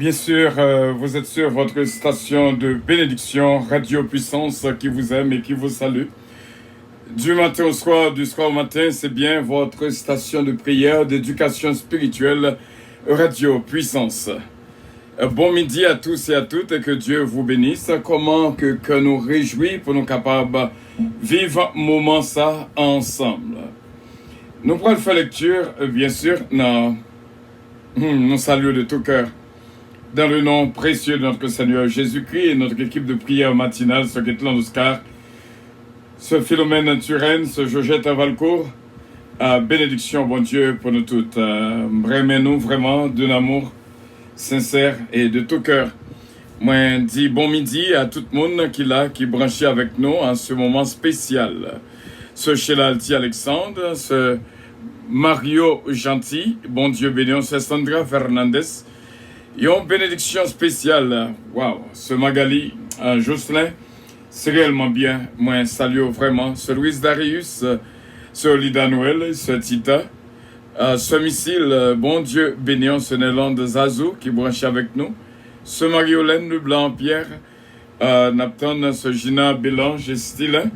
Bien sûr, vous êtes sur votre station de bénédiction, Radio Puissance, qui vous aime et qui vous salue. Du matin au soir, du soir au matin, c'est bien votre station de prière, d'éducation spirituelle, Radio Puissance. Bon midi à tous et à toutes et que Dieu vous bénisse. Comment que nous réjouit pour nous capables vivre un moment ça ensemble. Nous pourrons faire lecture, bien sûr, nous saluons de tout cœur. Dans le nom précieux de notre Seigneur Jésus-Christ et notre équipe de prière matinale, ce Guetlan Oscar, ce Philomène Turenne, ce Georgette Valcourt, bénédiction, bon Dieu, pour nous toutes. Remets-nous vraiment d'un amour sincère et de tout cœur. Moi, dis bon midi à tout le monde qui est là, qui est branché avec nous en ce moment spécial. Ce Shelalti Alexandre, ce Mario Gentil, bon Dieu béni, ce Sandra Fernandez. Et une bénédiction spéciale, waouh, ce Magali Jocelyn, c'est réellement bien. Moi, salue vraiment ce Louis Darius, ce Lida Noël, ce Tita, ce Missile, bon Dieu béni, ce Nélande Zazou qui branche avec nous, ce Marie-Hélène Leblanc-Pierre, Napton, ce Gina Bélange et Style,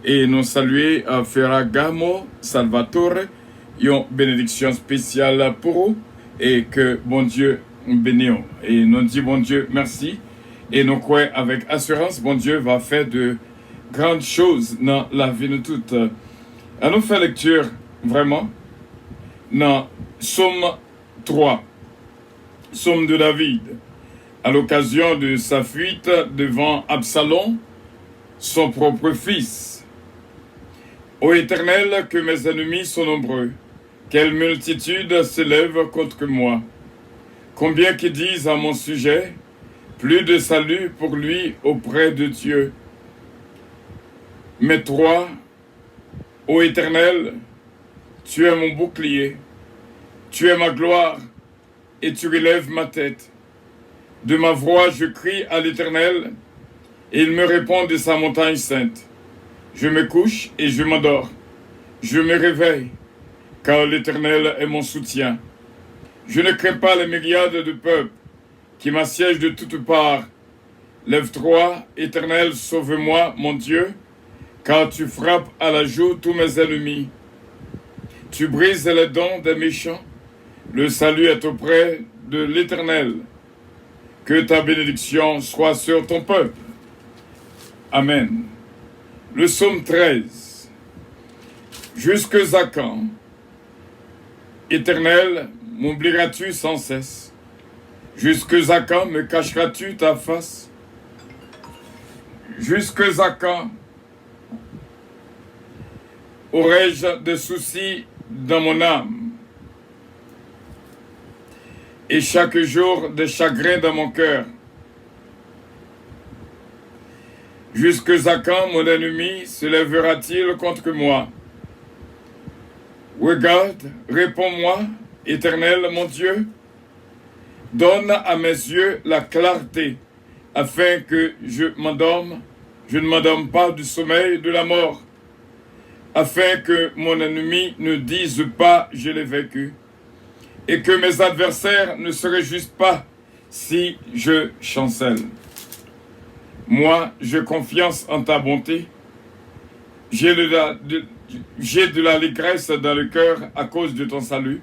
et nous saluer Ferragamo Salvatore, une bénédiction spéciale pour eux, et que bon Dieu bénissons. Et nous disons, bon Dieu, merci. Et nous croyons avec assurance, bon Dieu va faire de grandes choses dans la vie de toutes. À nous faire lecture, vraiment, dans Psaume 3, Psaume de David, à l'occasion de sa fuite devant Absalom, son propre fils. Ô Éternel, que mes ennemis sont nombreux, quelle multitude s'élève contre moi. Combien qui disent à mon sujet, plus de salut pour lui auprès de Dieu. Mais toi, ô Éternel, tu es mon bouclier, tu es ma gloire, et tu relèves ma tête. De ma voix, je crie à l'Éternel, et il me répond de sa montagne sainte. Je me couche et je m'endors. Je me réveille, car l'Éternel est mon soutien. Je ne crains pas les myriades de peuples qui m'assiègent de toutes parts. Lève-toi, Éternel, sauve-moi, mon Dieu, car tu frappes à la joue tous mes ennemis. Tu brises les dents des méchants. Le salut est auprès de l'Éternel. Que ta bénédiction soit sur ton peuple. Amen. Le psaume 13. Jusque à quand, Éternel, m'oublieras-tu sans cesse? Jusque à quand me cacheras-tu ta face? Jusque à quand aurais-je des soucis dans mon âme? Et chaque jour des chagrins dans mon cœur? Jusque à quand mon ennemi se lèvera-t-il contre moi? Regarde, réponds-moi, Éternel mon Dieu, donne à mes yeux la clarté, afin que je ne m'endorme pas du sommeil de la mort, afin que mon ennemi ne dise pas « je l'ai vaincu », et que mes adversaires ne se réjouissent pas si je chancelle. Moi, j'ai confiance en ta bonté, j'ai de l'allégresse dans le cœur à cause de ton salut.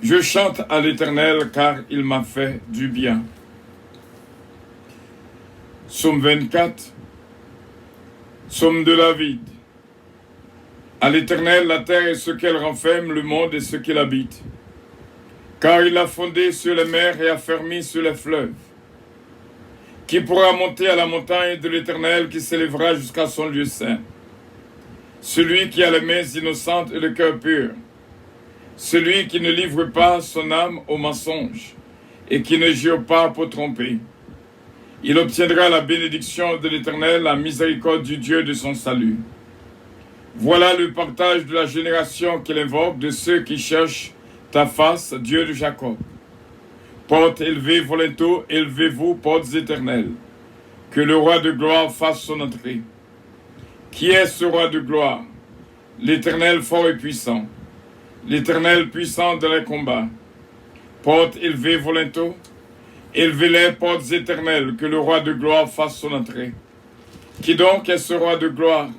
Je chante à l'Éternel car il m'a fait du bien. Psaume 24, Psaume de David. À l'Éternel la terre et ce qu'elle renferme, le monde et ce qu'il habite. Car il a fondé sur les mers et affermi sur les fleuves. Qui pourra monter à la montagne de l'Éternel qui s'élèvera jusqu'à son lieu saint? Celui qui a les mains innocentes et le cœur pur. Celui qui ne livre pas son âme au mensonge et qui ne jure pas pour tromper. Il obtiendra la bénédiction de l'Éternel, la miséricorde du Dieu de son salut. Voilà le partage de la génération qu'il invoque de ceux qui cherchent ta face, Dieu de Jacob. Portes élevées, volonto, élevez-vous, portes éternelles. Que le roi de gloire fasse son entrée. Qui est ce roi de gloire? L'Éternel fort et puissant. L'Éternel puissant dans les combats. Portes élevées, volonto, Élevez les portes éternelles, que le roi de gloire fasse son entrée. Qui donc est ce roi de gloire?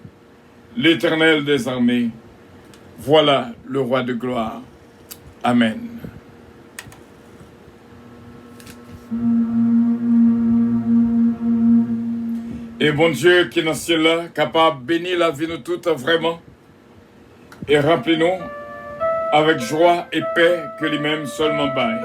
L'Éternel des armées. Voilà le roi de gloire. Amen. Et bon Dieu qui est dans le ciel là, capable de bénir la vie de nous toutes vraiment, et rappelez-nous avec joie et paix que lui-même seulement baille.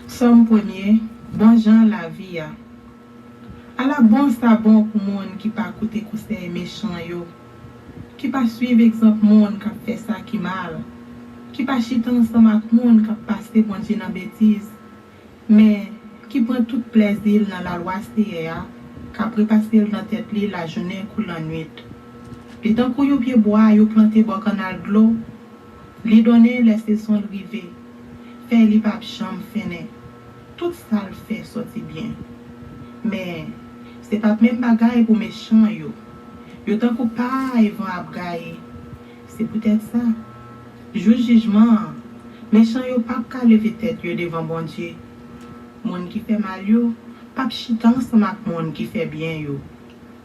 Somme premier, bon Jean la vie. À la bon ça bon pour monde qui pas écouter conseil méchant yo, qui pas suivre exemple monde qui fait ça qui mal, qui pas chiter ensemble avec monde qui passer bon Dieu dans bêtise, mais qui prend tout plaisir dans la loi CA, qui après passer dans tête li la journée ou la nuit. Les temps que yo pied bois yo planter bon canal de l'eau, li donner laisser son river, faire li pas chambre fene. Tout ça le fait sortir bien. Mais c'est pas même bagaille pour méchant yo. Yo tant qu'on pas vont abgaye. C'est peut-être ça. Juge jugement. Méchant yo pas ka lever tête yo devant bon Dieu. Monde qui fait mal yo, pas chita ensemble avec monde qui fait bien yo.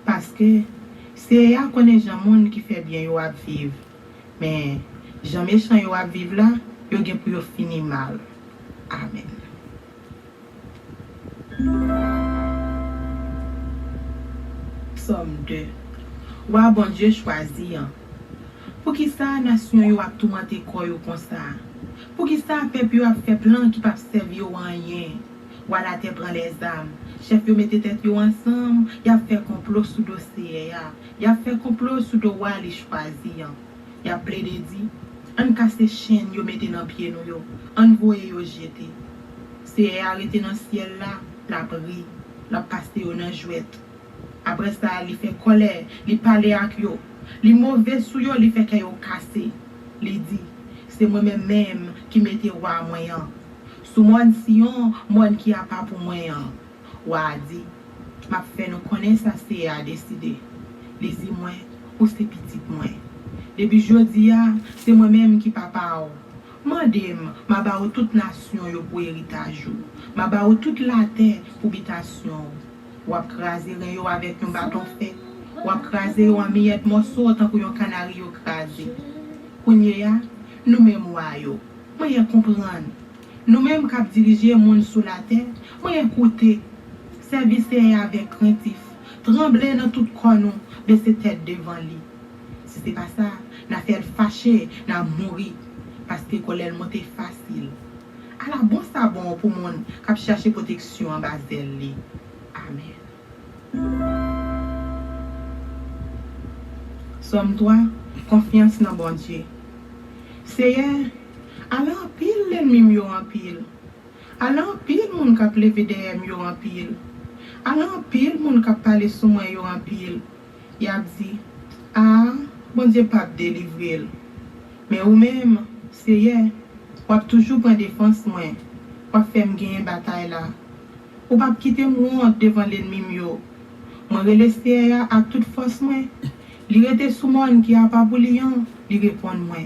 Parce que c'est ya connaît gens monde qui fait bien yo à vivre. Mais gens méchant yo à vivre là, yo gen pour yo finir mal. Amen. Somme 2. Wa bon Dieu choisi. Pour qui ça nation yo a tourmenté quoi yo comme ça? Pour qui ça peuple yo a fait plan qui pas servir yo rien? Voilà te prend les armes. Chef yo mette tête yo ensemble, y a fait complot sous dossier ya. Y a fait complot sous do wa li choisi. Y a plaidé dit, on casse chaîne yo mette dans pied nou yo, on voye yo jeter. C'est arrêté dans ciel là, la bri, la passe yo dans jouette. Après ça, il fait colère, il parle avec yo. Li mauvais sou yo, li fait que yo cassé. Li dit, c'est moi-même qui mette roi moyen. Sous mon Sion, moi qui a pas pour moyen. Wa dit, m'a fait nous connaître ça c'est à décider. Les y moi ou c'est petit moi. Depuis jodi a, c'est moi-même qui papa ou. Mandem, ma ba ou toute nation yo pour héritage. Ma ba ou toute la terre pour habitation. Ou ap craser yo avec un bâton fait. Ou ap craser yo en miette morceau tant que yon canari yo craser. Kounye ya, nous même wa yo. Moyen comprendre. Nous même cap diriger monde sous la terre, moyen écouter. Service avec craintif. Trembler dans tout corps nous, baisser tête devant lui. Si c'est pas ça, n'a fait fâcher, n'a mourir parce que colère monter facile. À la bon ça bon pour monde cap chercher protection en bas d'elle. Amen. Somme 3, confiance dans bon Dieu. Seigneur, alors en pile l'ennemi yo en pile. Alors en pile moun k'ap levé derrière yo en pile. Alors en pile moun k'ap parler sous moi yo en pile. Y a dit, ah, bon Dieu pas délivrer. Mais ou même, Seigneur, ou a toujours prendre défense moi. Ou faire me gagner bataille là. Ou pas quitter moi devant l'ennemi yo. Moi relaisser à toute force moi. Li rete sous moi qui a pas pour lion, li répond moi.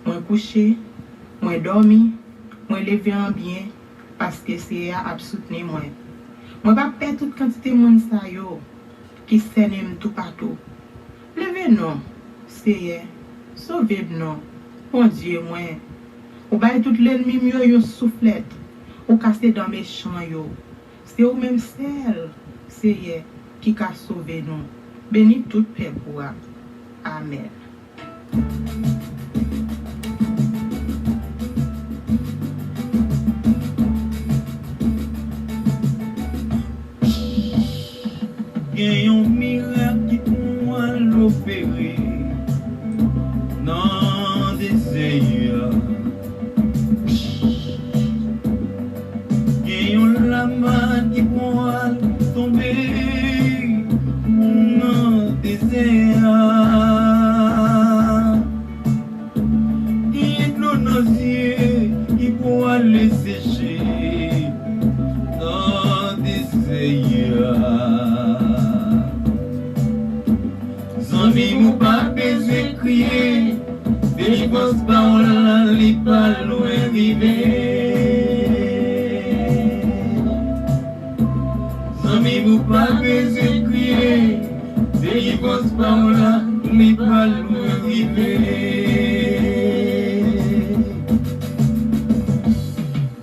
Moi couché, moi dormi, moi levé en bien parce que c'est à soutenir moi. Moi pas perdre toute quantité monde ça yo qui s'aime tout partout. Levez non, c'est sauvez non. Mon Dieu moi. Ou bail tout l'ennemi mieux yo soufflette. Ou casser dans méchant yo. C'est ou même celle, c'est qui a sauvé nous. Béni tout peuple. Amen. Il y a un miracle qui pourra l'opérer dans des désert. Il y a un lama qui pourra tomber dans des désert. Il y a de l'eau nauséeux qui pourra les sécher dans des désert. Zami mou pas besoin crier, délivrance parole li pas loin river. Zami mou pas besoin crier, délivrance parole li pas loin river.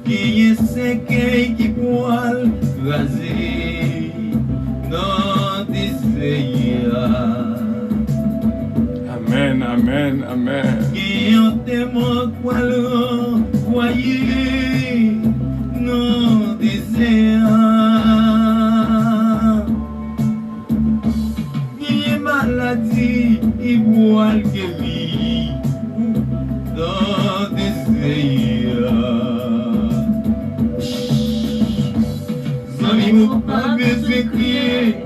Qui est ce qui poil raser dans des Amen, amen, amen. Qui ont témoin poil envoyé dans des qui est maladie, il poil guéri dans des Zami mou pas besoin crier,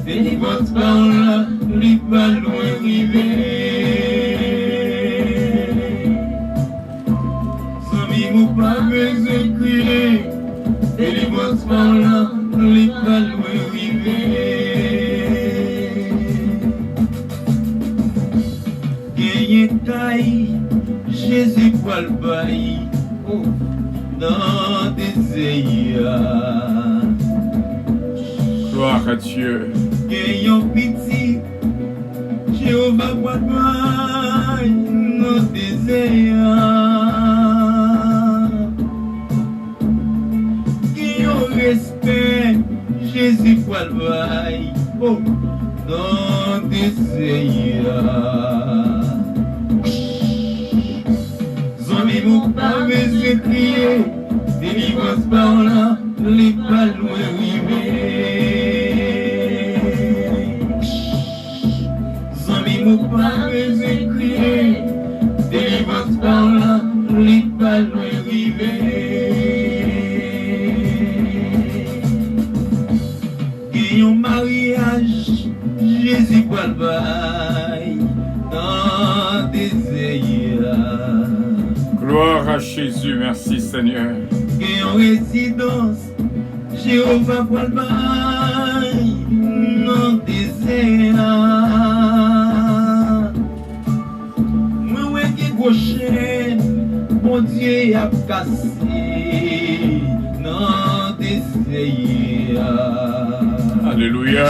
délivrance parole li pas loin river. Zami mou pas besoin crier, délivrance parole li pas loin river. Gagné taille, Jésus poil bail, dans des Gloire à Dieu. Gagnons pitié, Jéhovah voit nos désirs. Gagnons respect, Jésus voit nos désirs. Zami mou pas besoin crier, délivrance parole li pas loin river. Zami mou pas besoin crier, délivrance parole li pas loin river. Gagnons mariage, Jésus pour le bail dans des Gloire à Jésus, merci Seigneur. Gagnons résidence, Jéhovah pour le bail dans des moi ouais qui gauche, mon Dieu a cassé dans des Alléluia,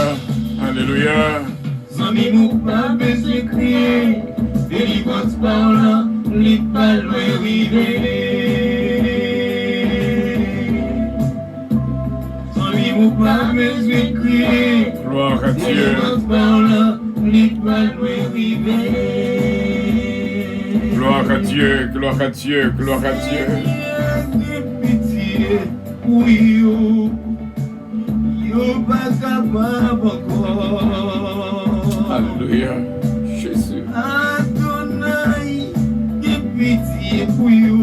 alléluia. Zami mou pas besoin crier, délivrance parole li pas loin river. Zami mou pas besoin crier, Gloire à Dieu. délivrance parole li pas loin river. Gloire à Dieu, gloire à Dieu, gloire à Dieu. Pitié, oui, yo pas capable encore. Alléluia, Jésus. Adonai, que pitié pour yo,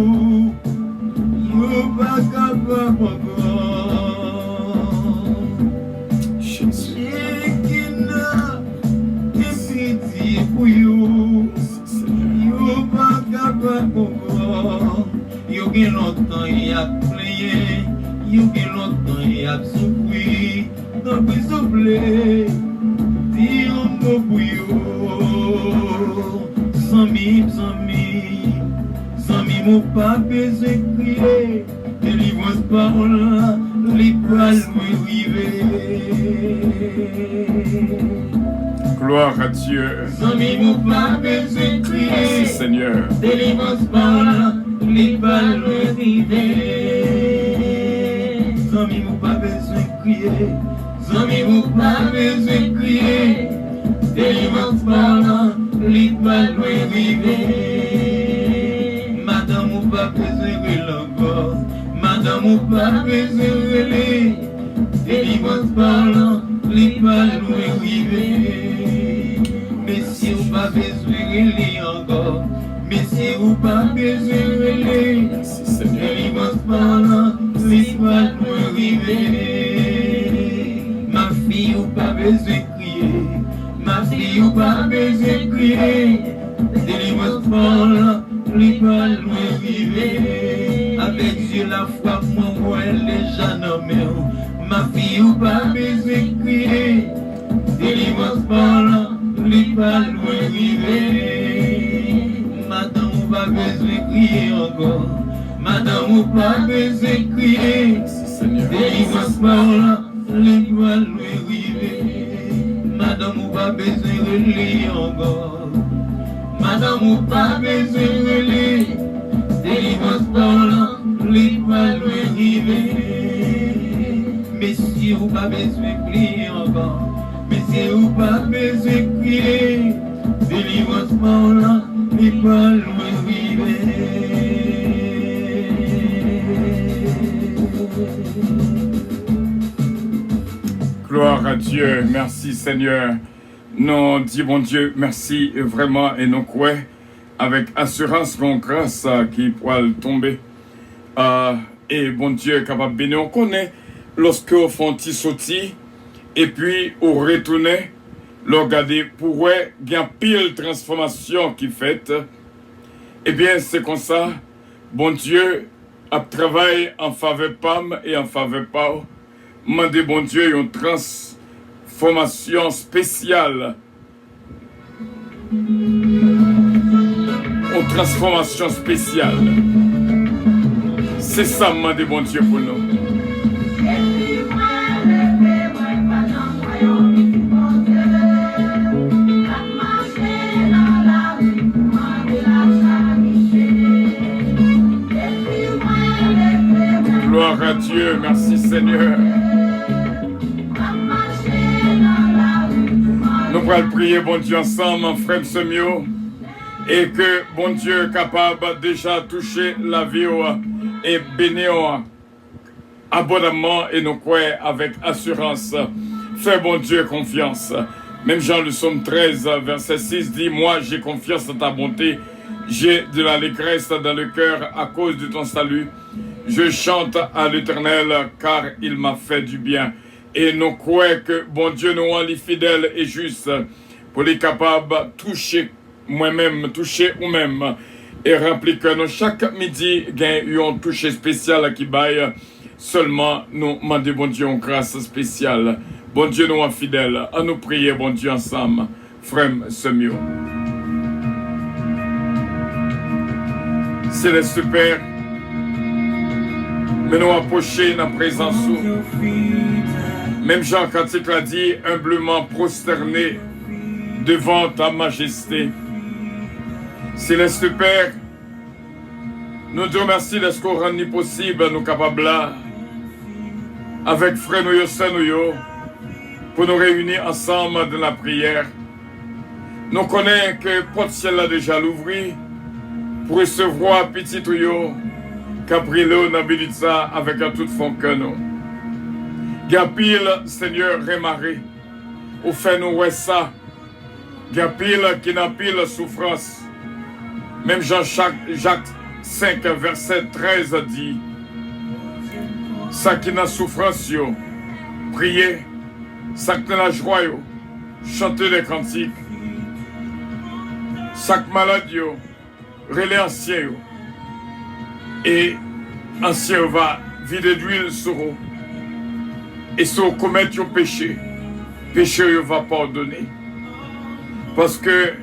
yo pas capable encore. Jésus. Shekina, que pitié pour yo, yo pas capable encore. Yo gen longtemps y a playé, yo gen longtemps y a souffri, donc il soufflé, dis un mot pour yo. Zami mou pas besoin crier, délivrance parole, li pas loin river. Gloire à Dieu. Zami mou pas besoin Merci crier, Seigneur. délivrance parole, li pas loin river. Zami mou pas besoin crier, zami mou pas besoin crier, délivrance parole, li pas loin river. Madame ou pas besoin de encore, madame ou pas besoin de délivrance parole, li pas loin river. Messieurs ou pas besoin de encore, messieurs ou pas besoin de Merci Seigneur. délivrance parole, li pas loin river. Ma fille ou pas besoin de crier, ma fille ou pas besoin de crier, délivrance parole, li pas loin river. Avec Dieu la foi, moi les gens nommés. Ma fille ou pas besoin de crier, délivrance parole, li pas pas loin river. Madame, ou pas besoin de crier encore. Madame, ou pas besoin de crier. Délivrance par là, les pas loin river. Madame, ou pas besoin de relier encore. Madame, ou pas besoin de relier. Délivrance par là, les pas loin river. Messieurs, ou pas besoin de crier encore. Messieurs, ou pas besoin de crier. Délivrance par là, les pas loin river. Gloire à Dieu, merci Seigneur. Nous disons bon Dieu, merci vraiment et nous croyons avec assurance qu'on grâce qui pourra tomber. Et bon Dieu capable de bénir. On connaît lorsque on fait un petit sautis et puis on retourne, on regarde pour il y a pile transformation qui fait. Eh bien c'est comme ça, bon Dieu a travaillé en faveur PAM et en faveur PAO. Mandez bon Dieu une transformation spéciale. Une transformation spéciale. C'est ça, mandez bon Dieu pour nous. Gloire à Dieu, merci Seigneur. Nous allons prier, bon Dieu, ensemble, en frère Semio, et que, bon Dieu, capable déjà toucher la vie et bénir abondamment, et nous croyons avec assurance. Fais, bon Dieu, confiance. Même Jean, le psaume 13, verset 6 dit, moi, j'ai confiance en ta bonté, j'ai de l'allégresse dans le cœur à cause de ton salut. Je chante à l'Éternel, car il m'a fait du bien. Et nous croyons que, bon Dieu, nous rend les fidèles et justes pour les capables de toucher moi-même, toucher nous-mêmes et remplir que nous, chaque midi, gagnons un toucher spécial qui baille. Seulement, nous demandons, bon Dieu, une grâce spéciale. Bon Dieu, nous sommes fidèles. À nous prier, bon Dieu, ensemble. Frère Semio. Céleste Père, mais nous approcher dans la présence. Même Jean Cantique l'a dit, humblement prosterné devant ta majesté. Céleste Père, nous te remercions de ce qu'on rend possible, nous capables là, avec frère nous pour nous réunir ensemble dans la prière. Nous connaissons que porte ciel a déjà l'ouvri pour recevoir petit tuyau, Caprilo Nabilitza avec un tout fond que nous. Gapil, Seigneur, remaré, ou fait nous ça. Gapil qui n'a pile souffrance. Même Jacques 5, verset 13 dit, ça qui n'a souffrance, yo, priez, ça qui n'a joie, yo, chantez des cantiques, ça qui malade, yo, relais ancien, yo, et ancien va vider d'huile sur eux. Et si on commet un péché, péché va pardonner. Parce que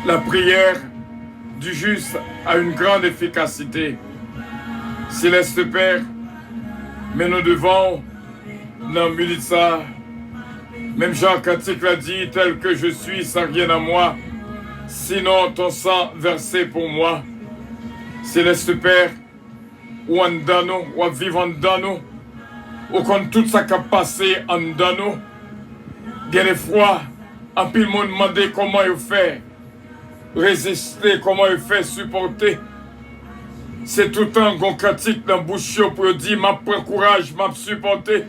la prière du juste a une grande efficacité. Céleste Père, mais nous devons, dans Militza, même Jean Cantique l'a dit, tel que je suis, sans rien à moi, sinon ton sang versé pour moi. Céleste Père, ou en dano, ou vivre en dano, ou quand tout ça qui a passé en dano, il y a des fois, un peu le monde demande comment il fait résister, comment il fait supporter. C'est tout un grand critique dans bouche pour dire, m'a pris courage, m'a supporté.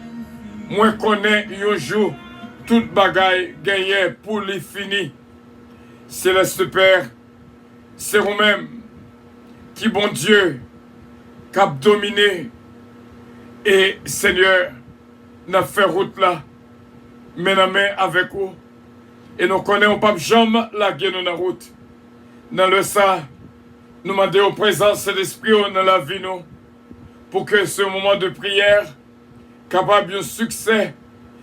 Moi connais un jour, toute bagaille gagnée pour les finis. Céleste Père, c'est vous-même qui, bon Dieu, cap dominé. Et Seigneur, n'a fait route là, mais la main avec vous. Et nous connaissons pas jamais la guerre dans la route. Dans le ça, nous demandons aux présences de l'Esprit dans la vie nous, pour que ce moment de prière, capable de succès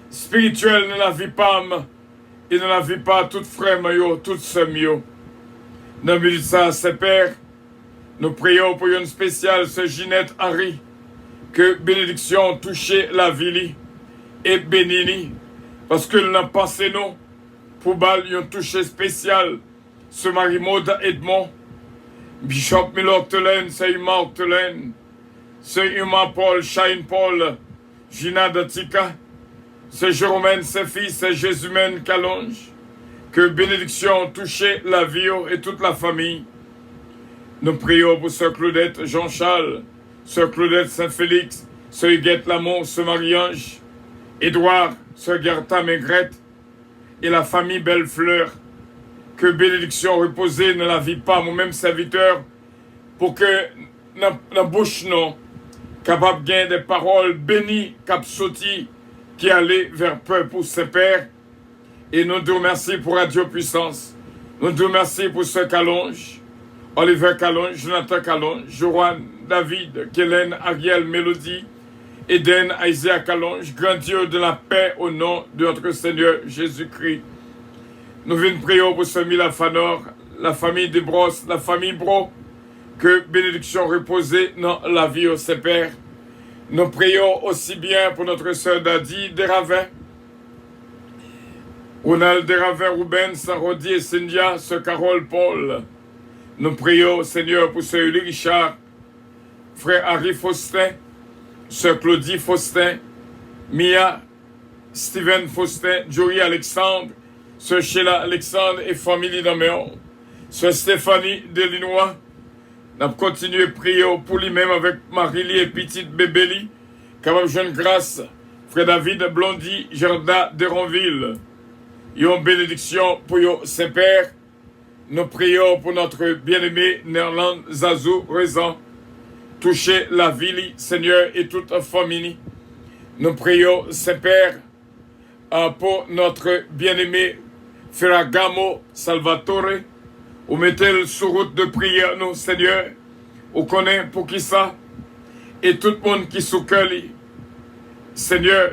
spirituel dans la vie PAM, et ne la vie pas toute frère, toute sœur. Dans le ça, c'est Père, nous prions pour une spéciale, ce Ginette Harry, que bénédiction touche la vie et bénit, parce que nous avons pensé nous, pour une touche spéciale, ce Marie-Maud Edmond, Bishop Milo-Octelaine, c'est Huma Octelaine, c'est Huma Paul, Shine Paul, Gina Datika, c'est Jérôme, ses fils, c'est Jésus-Men Calonge, que bénédiction touche la vie et toute la famille. Nous prions pour Sœur Claudette Jean-Charles, Sœur Claudette Saint-Félix, Sœur Huguette Lamour, Sœur Marie-Ange, Édouard, Sœur Gerta Maigrette et la famille Bellefleur. Que bénédiction reposée ne la vie pas, moi-même serviteur, pour que la bouche non, capable de gagner des paroles bénies, cap sorti, qui allaient vers peuple pour ses pères. Et nous te remercions pour Radio Puissance. Nous te remercions pour ce Calonge, Oliver Calonge, Jonathan Calonge, Joanne, David, Kellen, Ariel, Mélodie, Eden, Isaiah Calonge, grand Dieu de la paix au nom de notre Seigneur Jésus-Christ. Nous venons prier pour ce Mila Fanor, la famille des Brosses, la famille Bro, que bénédiction reposée dans la vie au ses pères. Nous prions aussi bien pour notre sœur Dadi Desravins, Ronald Desravins, Ruben, Sarodi et Cynthia, ce Carole Paul. Nous prions, Seigneur, pour ce Uli Richard, frère Harry Faustin, sœur Claudie Faustin, Mia, Steven Faustin, Joey Alexandre, sœur Sheila Alexandre et famille d'Améon, sœur Stéphanie Delinois. Nous continuons à prier pour lui-même avec Marie-Lie et petite Bébéli, capable de jeune grâce, frère David Blondy, Gerda Deronville. Une bénédiction pour ses pères. Nous prions pour notre bien-aimé Nerland Zazou Rezan. Touchez la ville, Seigneur, et toute la famille. Nous prions, ses pères, pour notre bien-aimé Ferragamo Salvatore. Vous mettez le sous route de prière, nous, Seigneur. Vous connaissez pour qui ça? Et tout le monde qui sous cœur, Seigneur,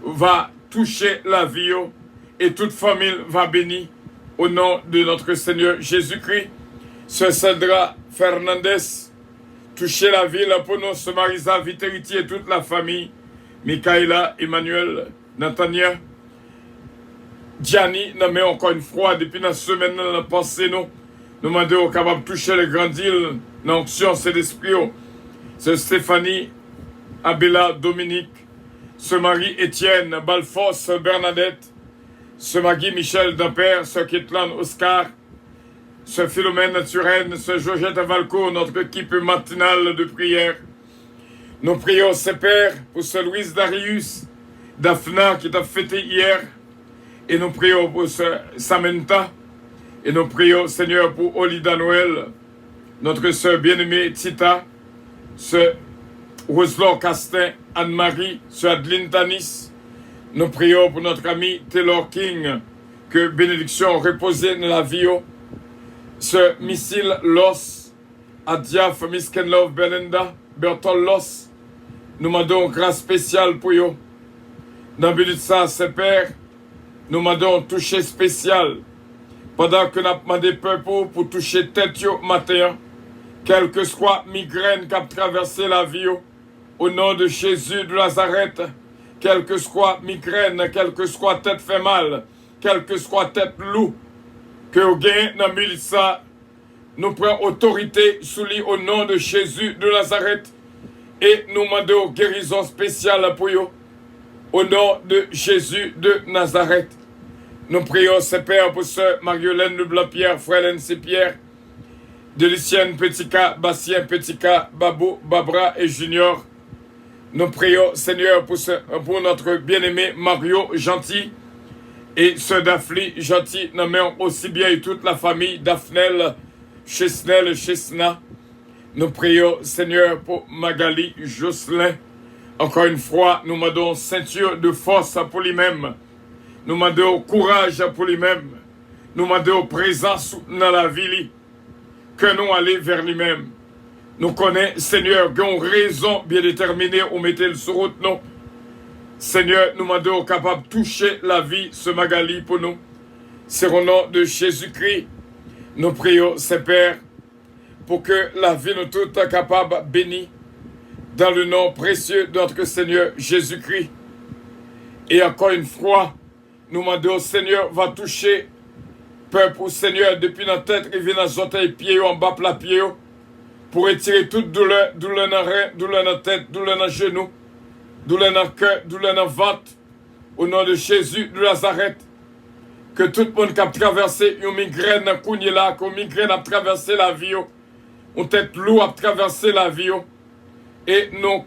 va toucher la vie et toute famille va bénir au nom de notre Seigneur Jésus-Christ. Sœur Sandra Fernandez, toucher la ville pour nous, ce Marisa Viteriti et toute la famille. Michaela, Emmanuel, Nathania, Gianni, nous mais encore une fois, depuis la semaine, nous avons pensé, nous demandons capable de toucher les grandes îles, l'onction, c'est l'esprit. C'est Stéphanie, Abella, Dominique, ce Marie Étienne, Balfos, Bernadette, ce Maggie Michel Dampère, ce Kitlan Oscar, ce Philomène Turenne, ce Georgette Valco, notre équipe matinale de prière. Nous prions, ses pères, pour ce Louise Darius, Daphna qui t'a fêté hier. Et nous prions pour ce Samantha. Et nous prions, Seigneur, pour Olida Noël, notre sœur bien-aimée Tita, ce Roselor Castin, Anne-Marie, ce Adeline Tanis. Nous prions pour notre ami Taylor King, que bénédiction reposée dans la vie. Ce Missile Los, Adiaf, Miskenlove, Belinda, Bertol Los. Nous demandons grâce spéciale pour eux. Dans le but de ça, ses pères, nous demandons toucher spécial. Pendant que nous avons demandé peuple pour toucher tête matin, quelle que soit migraine qui a traversé la vie, au nom de Jésus de Nazareth, quelle que soit migraine, quelle que soit tête fait mal, quelle que soit tête loup, que vous gagnez dans le ça, nous prenons autorité sous lui au nom de Jésus de Nazareth et nous demandons guérison spéciale pour eux au nom de Jésus de Nazareth. Nous prions, ses pères, pour ce Marie-Hélène Leblanc-Pierre, frère Nancy Pierre, de Lucienne Petit-Cas, Bastien Petit-Cas, Babou, Babra et Junior. Nous prions, Seigneur, pour notre bien-aimé Mario Gentil et ce Daphne Gentil, nommons aussi bien et toute la famille Daphnel, Chesnel, Chesna. Nous prions, Seigneur, pour Magali Jocelyn. Encore une fois, nous demandons ceinture de force pour lui-même. Nous demandons courage pour lui-même. Nous demandons présence dans la vie. Que nous allons vers lui-même. Nous connaissons, Seigneur, qui ont raison bien déterminée, on mettait le sur route, non. Seigneur, nous demandons capable de toucher la vie, ce Magali pour nous. C'est au nom de Jésus-Christ. Nous prions, Saint-Père, pour que la vie nous toute capable bénie dans le nom précieux de notre Seigneur Jésus-Christ. Et encore une fois, nous demandons, Seigneur, va toucher peuple, Seigneur, depuis notre tête, et vient dans les orteils, pieds, en bas, plat, pieds, pour retirer toute douleur, douleur dans les reins, douleur dans la tête, douleur dans les genoux, douleur dans le cœur, douleur dans le ventre, au nom de Jésus de Nazareth. Que tout le monde qui a traversé une migraine, une migraine a traversé la vie, une tête lourde a traversé la vie, et nous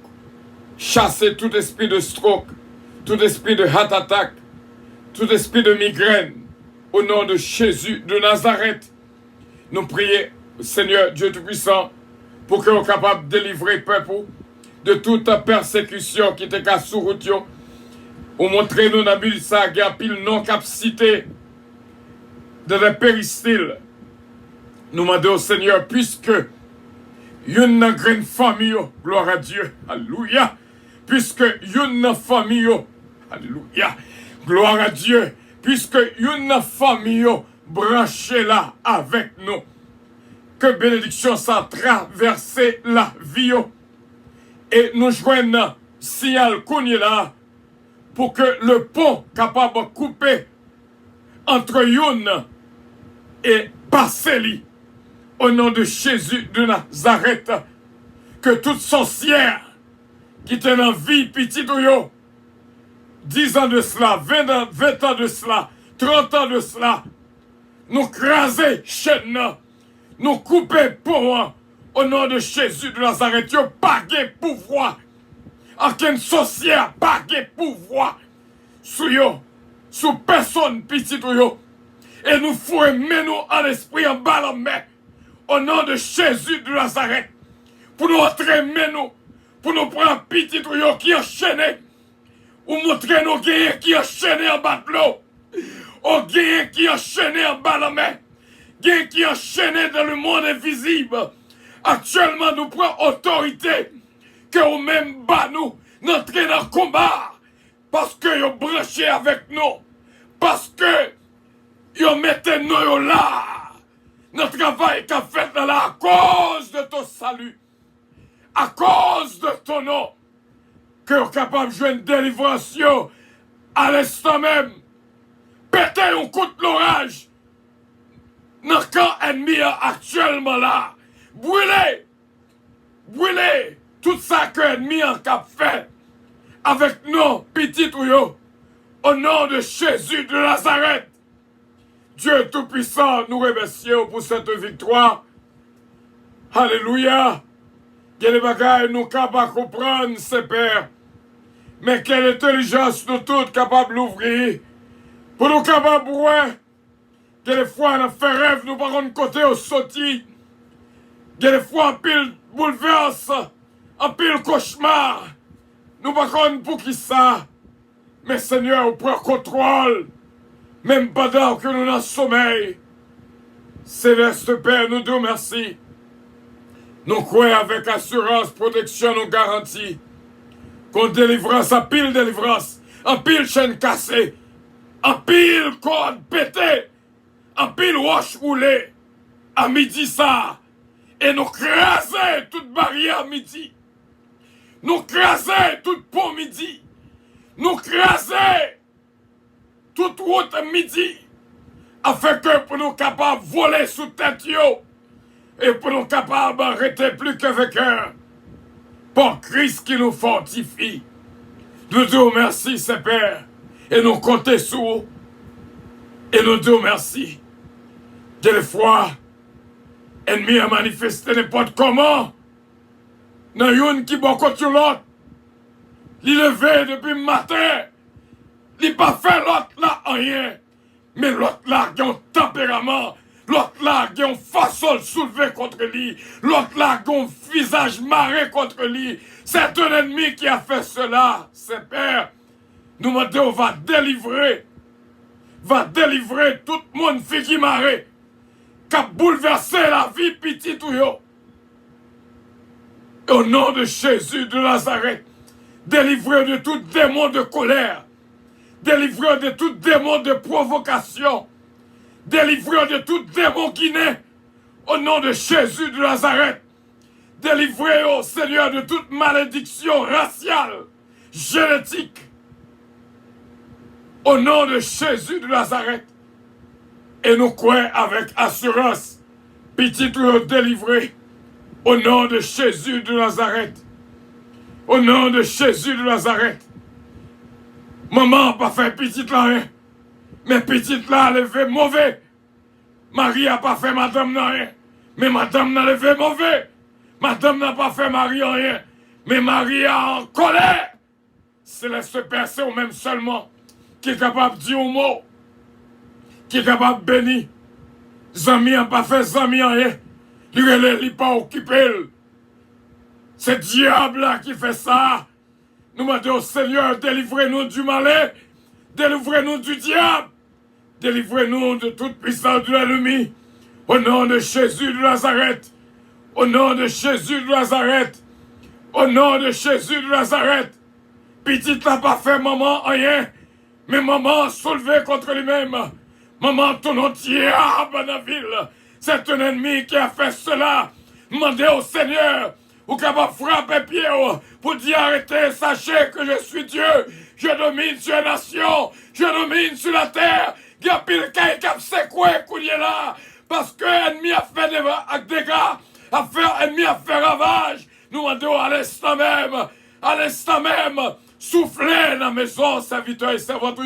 chasser tout esprit de stroke, tout esprit de heart attack, tout esprit de migraine, au nom de Jésus de Nazareth. Nous prions, Seigneur Dieu Tout-Puissant, pour que nous soyons capables de délivrer le peuple de toute persécution qui était sous route. Ou montrer nous dans la ça, il y a pile non-capacité de la péristyle. Nous demandons au Seigneur, puisque une grande famille, gloire à Dieu, alléluia, puisque une famille, alléluia, gloire à Dieu, puisque une famille branchée là avec nous, que bénédiction ça traversé la vie, et nous joignons signal qu'on est là, pour que le pont capable de couper entre Youn et Basseli, au nom de Jésus de Nazareth, que toute sorcière qui était dans la vie petite ou yo, 10 ans de cela, 20 ans de cela, 30 ans de cela, nous craser chaîne, nous couper pont, au nom de Jésus de Nazareth, yo pas de pouvoir. Aucune sorcière pas de pouvoir sur yo, sur personne petite ou yo. Et nous fourrons nous en esprit en bas la main, au nom de Jésus de Nazareth, pour nous entraîner nous, pour nous prendre petite ou yo qui enchaîné, ou montrer nos guerriers qui enchaîné en bas de l'eau, aux guerriers qui enchaîné en bas la main, guerriers qui enchaîné dans le monde invisible. Actuellement, nous prenons autorité que vous même bas nous, notre dans le combat, parce que vous branchez avec nous, parce que vous mettez nous là. Notre travail qu'a fait là à cause de ton salut, à cause de ton nom, que vous êtes capable de jouer une délivrance à l'instant même. Pétez un coup de l'orage dans le camp ennemi actuellement là. Brûlez, brûlez tout ça que l'ennemi a fait avec nous, petits tuyaux, au nom de Jésus de Nazareth. Dieu Tout-Puissant, nous remercions pour cette victoire. Alléluia. Quelle bagaille nous capables de comprendre, c'est Père. Mais quelle intelligence nous toutes capables d'ouvrir. Pour nous capables de voir. Quelle fois on a fait rêve, nous par contre côté au sorti. Quelle fois en pile bouleverse, en pile cauchemar. Nous par contre pour qui ça. Mais Seigneur, on prend contrôle. Même pendant que nous dans le sommeil. Céleste Père, nous te remercions. Nous croyons avec assurance, protection, nous garantis. Qu'on délivrance, en pile délivrance, en pile chaîne cassée, en pile corde pété, en pile roche roulée, à midi ça. Et nous craser toute barrière midi. Nous craser toute pont midi. Nous craser toute route midi, afin que pour nous capables de voler sous tête yo, et pour nous capables d'arrêter plus que vainqueurs, pour Christ qui nous fortifie. Nous disons merci, Saint-Père, et nous comptons sur vous, et nous disons merci. Des fois, l'ennemi a manifesté n'importe comment, dans une qui bon contre l'autre, il levé depuis le matin, il n'a pas fait l'autre là rien. Mais l'autre là qui a un tempérament. L'autre là qui a une façon de soulever contre lui. L'autre là qui a un visage marré contre lui. C'est un ennemi qui a fait cela. C'est Père. Nous demandons, va délivrer. Va délivrer tout le monde qui marré. Qui a bouleversé la vie petite ou yo. Au nom de Jésus de Nazareth. Délivrez de tout démon de colère. Délivrez de tout démon de provocation. Délivrez de tout démon qui naît. Au nom de Jésus de Nazareth. Délivrez, ô Seigneur, de toute malédiction raciale, génétique. Au nom de Jésus de Nazareth. Et nous croyons avec assurance. Petit délivré. Au nom de Jésus de Nazareth. Au nom de Jésus de Nazareth. Maman n'a pas fait petite là, hein? Mais petite là, elle fait mauvais. Marie n'a pas fait madame n'a rien. Mais madame n'a levé mauvais. Madame n'a pas fait Marie rien. Mais Marie a en colère. C'est laisse percer ou même seulement. Qui est capable de dire un mot. Qui est capable de bénir. Zami n'a pas fait Zami rien. Lui, elle n'est pas occupé. C'est diable là qui fait ça. Nous demandons au Seigneur, délivrez-nous du malin. Délivrez-nous du diable. Délivrez-nous de toute puissance de l'ennemi. Au nom de Jésus de Nazareth. Au nom de Jésus de Nazareth. Au nom de Jésus de Nazareth. Petite n'a pas fait maman rien. Mais maman soulevé contre lui-même. Maman ton diable dans la ville. C'est un ennemi qui a fait cela. Demandez au Seigneur. Ou capable de frapper pied pour dire arrêtez, sachez que je suis Dieu. Je domine sur la nation. Je domine sur la terre. Il y a pile qui a secoué coulier là. Parce que l'ennemi a fait des dégâts. L'ennemi a fait ravage. Nous demandons à l'instant même, soufflez dans la maison, serviteurs et servantes.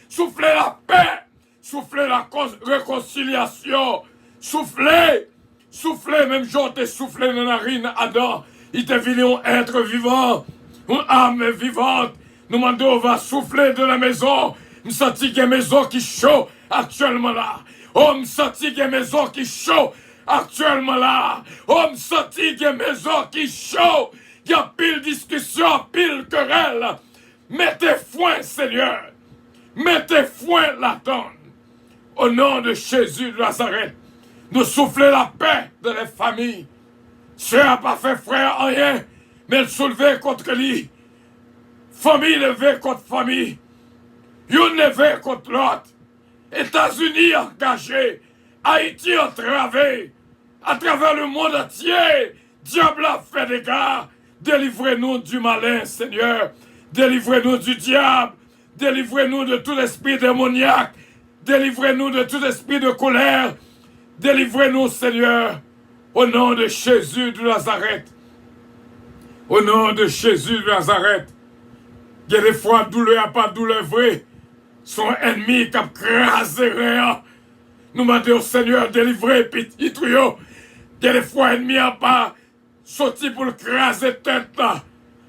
Soufflez la paix. Soufflez la réconciliation. Soufflez. Soufflez, même Jean t'es soufflé dans la narine, Adam. Il t'est venu un être vivant, une âme vivante. Nous demandons, on va souffler de la maison. Je sens qu'il y a une maison qui chaud actuellement là. Oh, je sens qu'il y a une maison qui chaud actuellement là. Oh, je sens qu'il y a une maison qui chaud. Il y a pile discussion, pile querelle. Mettez foin, Seigneur. Mettez foin la donne. Au nom de Jésus de Nazareth. Nous souffler la paix de les familles. Ceux n'a pas fait frère en rien, mais elle soulevait contre lui. Famille levée contre famille. Une levée contre l'autre. États-Unis engagés. Haïti entravé. À travers le monde entier. Diable a fait des gars. Délivrez-nous du malin, Seigneur. Délivrez-nous du diable. Délivrez-nous de tout esprit démoniaque. Délivrez-nous de tout esprit de colère. Délivrez-nous, Seigneur, au nom de Jésus de Nazareth. Au nom de Jésus de Nazareth. Il y a des fois, douleur pas douleur vraie. Son ennemi qui a crasé rien. Nous demandons au Seigneur, délivrez petit trio. Il y a des fois, ennemi n'a pas sorti pour le craser tête là.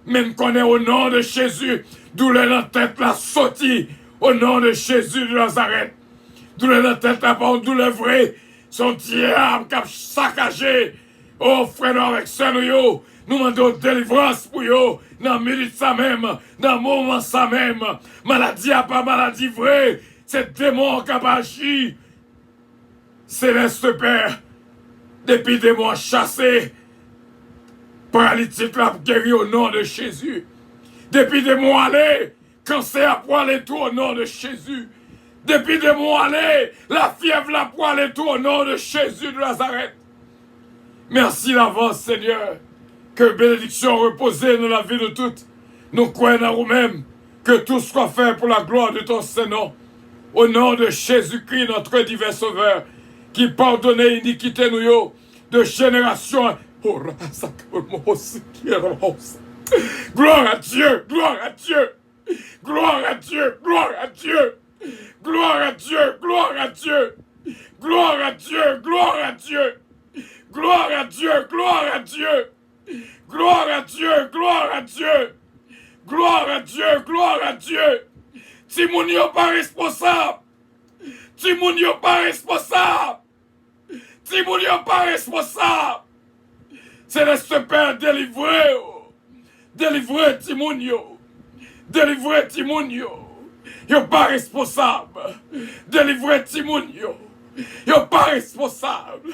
Mais nous connaissons au nom de Jésus. Douleur dans la tête là, sorti. Au nom de Jésus de Nazareth. Douleur dans la tête là, pas douleur vraie. Son diable qui a saccagé. Oh frère, avec ça nous demandons délivrance pour eux. Dans la minute ça même. Dans le moment ça même. Maladie à pas maladie vraie. C'est démon qui a agi. Céleste Père. Depuis des mois chassés. Paralytique là pour guérir au nom de Jésus. Depuis des mois allés. Cancer à poil et tout au nom de Jésus. Depuis des mois allés, la fièvre, la poêle et tout au nom de Jésus de Nazareth. Merci d'avance, Seigneur. Que bénédiction reposée dans la vie de toutes. Nous croyons en nous-mêmes que tout soit fait pour la gloire de ton Saint-Nom. Au nom de Jésus-Christ, notre divin Sauveur, qui pardonnait l'iniquité nous de génération. Gloire à Dieu, gloire à Dieu, gloire à Dieu, gloire à Dieu. Gloire à Dieu, gloire à Dieu, gloire à Dieu, gloire à Dieu, gloire à Dieu, gloire à Dieu, gloire à Dieu, gloire à Dieu, gloire à Dieu, gloire à Dieu. Timounio pas responsable, Timounio pas responsable, Timounio pas responsable. Céleste Père, délivrez, délivrez Timounio, délivrez Timounio. Yo pas responsable. Délivrez Timoun yo pas responsable.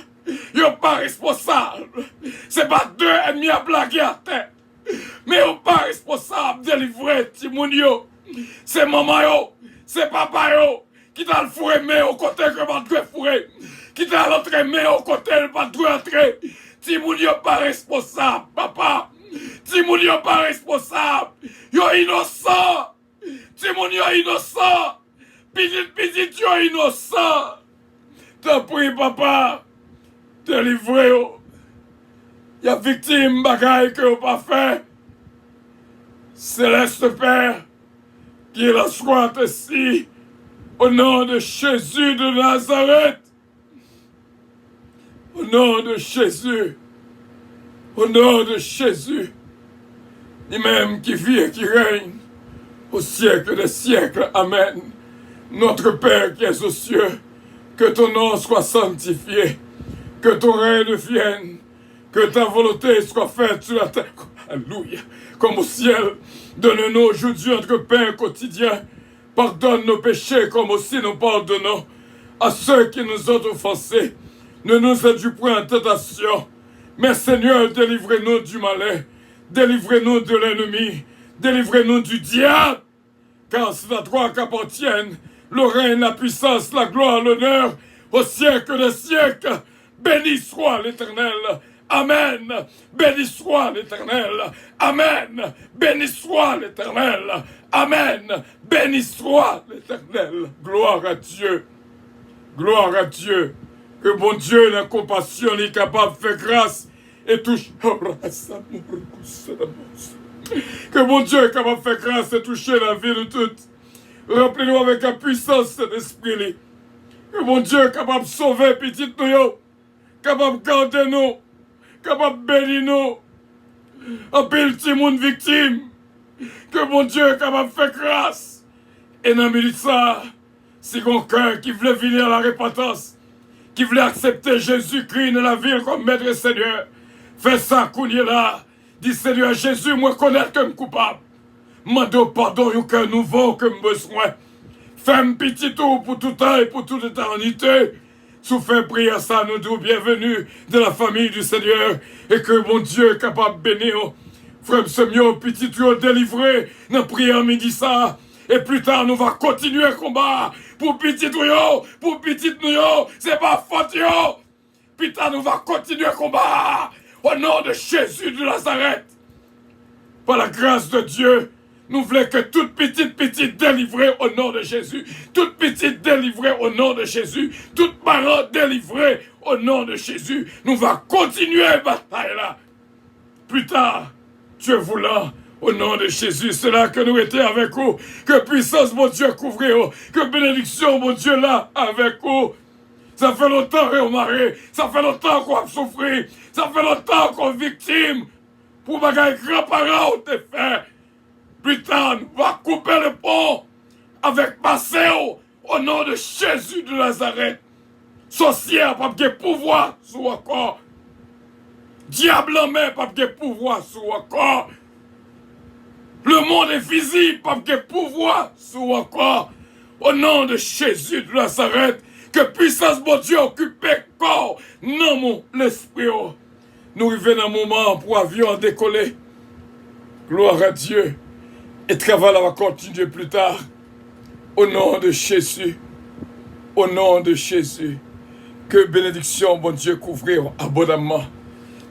Yo pas responsable. C'est pas deux ennemis à blaguer à tête. Mais on pas responsable de délivrer Timounio. C'est maman yo, c'est papa yo, qui t'a le fourré, mais au côté que va te fourrer. Qui t'a l'entrée, mais au côté le pas te entrer. Timounio pas responsable, papa. Timounio pas responsable. Yo innocent. Timounio innocent. Petit yo innocent. T'as pris, papa. Délivré yo. Y a victime bagaille que vous pas fait. Céleste Père, qui est la soit ici, au nom de Jésus de Nazareth. Au nom de Jésus. Au nom de Jésus. Lui-même qui vit et qui règne au siècle des siècles. Amen. Notre Père qui es aux cieux, que ton nom soit sanctifié, que ton règne vienne, que ta volonté soit faite sur la terre. Alléluia. Comme au ciel. Donne-nous aujourd'hui notre pain quotidien. Pardonne nos péchés comme aussi nous pardonnons à ceux qui nous ont offensés. Ne nous induis point en tentation. Mais Seigneur, délivrez-nous du malin. Délivrez-nous de l'ennemi. Délivrez-nous du diable. Car c'est à toi qu'appartiennent le règne, la puissance, la gloire, l'honneur au siècle des siècles. Béni soit l'Éternel. Amen. Béni soit l'Éternel. Amen. Béni soit l'Éternel. Amen. Béni soit l'Éternel. Gloire à Dieu. Gloire à Dieu. Que bon Dieu, la compassion, est capable de faire grâce et toucher. Que bon Dieu est capable de faire grâce et toucher la vie de toutes. Rappelez-nous avec la puissance de l'Esprit. Que bon Dieu est capable de sauver petite nous, capable de garder nous, capable de bénir nous. Un petit monde victime. Que bon Dieu est capable de faire grâce. Et dans le ça, si mon cœur qui voulait venir à la repentance, qui voulait accepter Jésus-Christ dans la ville comme maître et Seigneur, fais ça, Kounye là. Dis Seigneur Jésus, moi connaître comme coupable. Mande pardon, un cœur nouveau que besoin. Fais-moi petit tour pour tout temps et pour toute éternité. Sous fait prier ça, nous disons bienvenue de la famille du Seigneur. Et que mon Dieu est capable de bénir. Frère Semyon, petit tour délivré, nous prions midi ça. Et plus tard, nous allons continuer le combat. Pour petit tour, pour petit nous, c'est pas faute yo. Plus tard, nous allons continuer le combat. Au nom de Jésus de Nazareth. Par la grâce de Dieu, nous voulons que toute petite délivrée au nom de Jésus. Toute petite délivrée au nom de Jésus. Toute parent délivrée au nom de Jésus. Nous allons continuer la bataille là. Plus tard, Dieu voulant, au nom de Jésus, c'est là que nous étions avec vous. Que puissance, mon Dieu, couvre. Que bénédiction, mon Dieu, là, avec vous. Ça fait longtemps qu'on est marré. Ça fait longtemps qu'on a souffert. Ça fait longtemps qu'on est victime. Pour que les grands-parents ont été faits. Plus tard, nous allons couper le pont avec Passéo au nom de Jésus de Nazareth. Sorcière, pas de pouvoir sur le corps. Diable en main, pas de pouvoir sur le corps. Le monde est visible, pas de pouvoir sur le corps. Au nom de Jésus de Nazareth, que puissance, mon Dieu, occupe le corps, non mon l'esprit. Nous arrivons dans un moment pour avion décoller. Gloire à Dieu. Et le travail va continuer plus tard. Au nom de Jésus. Au nom de Jésus. Que bénédiction, mon Dieu, couvrir abondamment.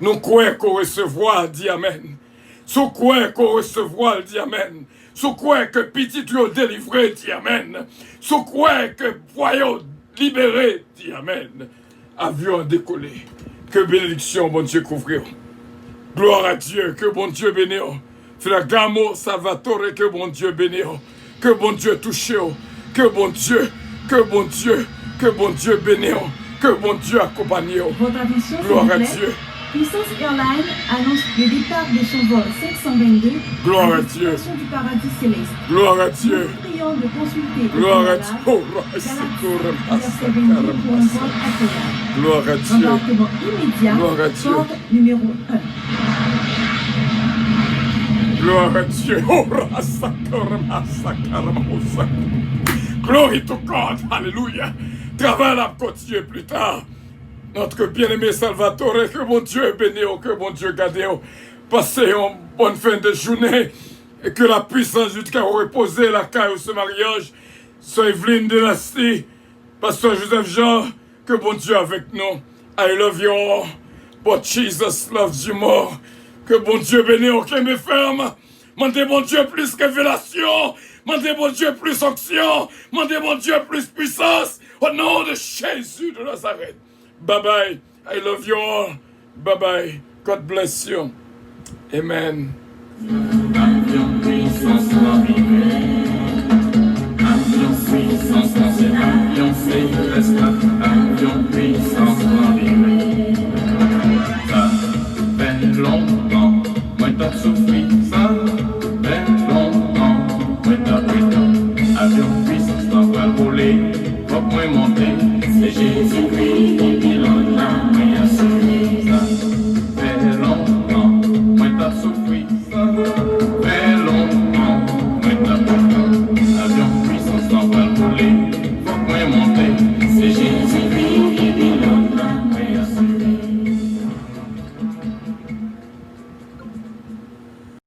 Nous croyons qu'on recevra, dit Amen. Sous quoi qu'on recevra, dit Amen. Sous quoi que petit tu as délivré, dit Amen. Sous quoi que voyons libéré, dit Amen. Avion décollé. Que bénédiction, bon Dieu, couvrir. Gloire à Dieu, que bon Dieu bénisse. Fragamo Salvatore, que bon Dieu bénisse. Que bon Dieu touche. Que bon Dieu, que bon Dieu, que bon Dieu bénisse. Que bon Dieu accompagne. Votre attention, gloire à plaît. Dieu. Puissance Airlines annonce le départ de son vol 522 Gloire à à Dieu. destination du paradis céleste. Gloire à Dieu. Nous prions de consulter Gloire à le Dieu. Galaxy 22 pour un vol agréable. Gloire à Dieu. Embarquement immédiat, Gloire à Dieu. porte numéro 1. Gloire à Dieu. Glory to God. Alléluia. Travail à continuer plus tard. Notre bien-aimé Salvatore, que mon Dieu bénisse, que mon Dieu garde. Passez une bonne fin de journée. Et que la puissance du cœur reposer la caille ce mariage. Soit Evelyne Dynastie, Pasteur Joseph Jean, que bon Dieu avec nous. I love you all, but Jesus loves you more. Que bon Dieu bénisse aucun mes fermes. Mandez bon Dieu plus révélation. Mandez bon Dieu plus onction. Mandez bon Dieu plus puissance. Au nom de Jésus de Nazareth. Bye bye. I love you all. Bye bye. God bless you. Amen.